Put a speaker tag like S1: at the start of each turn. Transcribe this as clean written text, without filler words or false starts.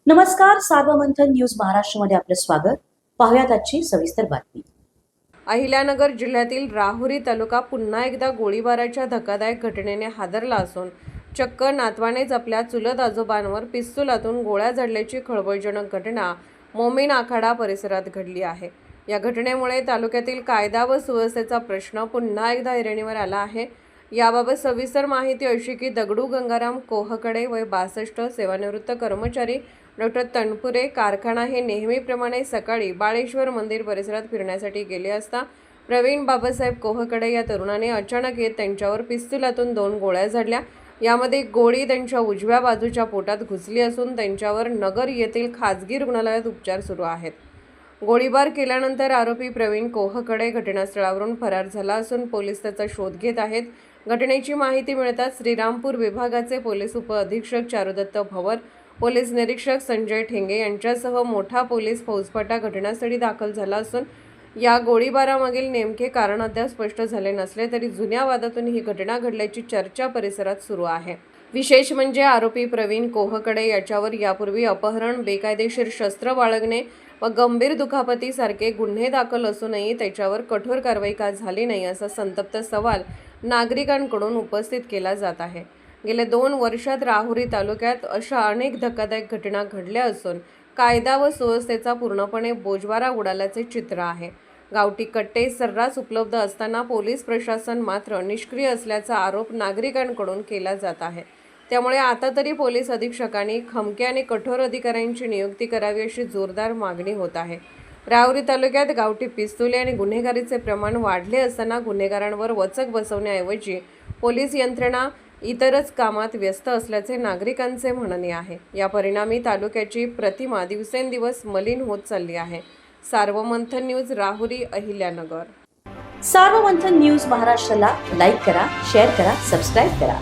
S1: नमस्कार, सार्वमंथन न्यूज महाराष्ट्रमध्ये आपलं स्वागत. पाहुयात आजची सविस्तर बातमी.
S2: अहिल्यानगर जिल्ह्यातील राहुरी तालुका पुन्हा एकदा गोळीबाराच्या धक्कादायक घटनेने हादरला असून चक्क नातवानेच आपल्या चुलत आजोबांवर पिस्तुलातून गोळ्या झाडल्याची खळबळजनक घटना मोमीन आखाडा परिसरात घडली आहे. या घटनेमुळे तालुक्यातील कायदा व सुव्यवस्थेचा प्रश्न पुन्हा एकदा ऐरणीवर आला आहे. याबाबत सविस्तर माहिती अशी की दगडू गंगाराम कोहकडे वय 62, सेवानिवृत्त कर्मचारी, डॉक्टर तनपुरे, कारखाना हे नेहमीप्रमाणे सकाळी बाळेश्वर मंदिर परिसरात फिरण्यासाठी गेले असता प्रवीण बाबासाहेब कोहकडे या तरुणाने अचानक येत त्यांच्यावर पिस्तुलातून 2 गोळ्या झाडल्या. यामध्ये गोळी त्यांच्या उजव्या बाजूच्या पोटात घुसली असून त्यांच्यावर नगर येथील खाजगी रुग्णालयात उपचार सुरू आहेत. गोळीबार केल्यानंतर आरोपी प्रवीण कोहकडे घटनास्थळावरून फरार झाला असून पोलीस त्याचा शोध घेत आहेत. घटनेची माहिती मिळताच श्रीरामपूर विभागाचे पोलीस उपअधीक्षक चारुदत्त भवर, पोलीस निरीक्षक संजय ठेंगे यांच्यासह मोठा पोलीस फौजफाटा घटनास्थळी दाखल झाला असून या गोळीबारामागील नेमके कारण अद्याप स्पष्ट झाले नसले तरी जुन्या वादातून ही घटना घडल्याची चर्चा परिसरात सुरू आहे. विशेष म्हणजे आरोपी प्रवीण कोहकडे याच्यावर यापूर्वी अपहरण, बेकायदेशीर शस्त्र बाळगणे व गंभीर दुखापतीसारखे गुन्हे दाखल असूनही त्याच्यावर कठोर कारवाई का झाली नाही असा संतप्त सवाल नागरिकांकडून उपस्थित केला जात आहे. गेल्या 2 वर्षात राहुरी तालुक्यात अशा अनेक धक्कादायक घटना घडल्या असून कायदा व सुव्यवस्थेचा पूर्णपणे बोजवारा उडाल्याचे चित्र आहे. गावठी कट्टे सर्रास उपलब्ध असताना पोलीस प्रशासन मात्र निष्क्रिय असल्याचा आरोप नागरिकांकडून केला जात आहे. त्यामुळे आता तरी पोलीस अधीक्षकांनी खमक्या आणि कठोर अधिकाऱ्यांची नियुक्ती करावी अशी जोरदार मागणी होत आहे. राहुरी तालुक्यात गावठी पिस्तुले आणि गुन्हेगारीचे प्रमाण वाढले असताना गुन्हेगारांवर वचक बसवण्याऐवजी पोलीस यंत्रणा इतरच कामात व्यस्त असल्याचे नागरिकांचे म्हणणे आहे. या परिणामी तालुक्याची प्रतिमा दिवसेंदिवस मलिन होत चालली आहे. सार्वमंथन न्यूज, राहुरी, अहिल्यानगर.
S1: सार्वमंथन न्यूज महाराष्ट्राला लाईक करा, शेअर करा, सबस्क्राईब करा.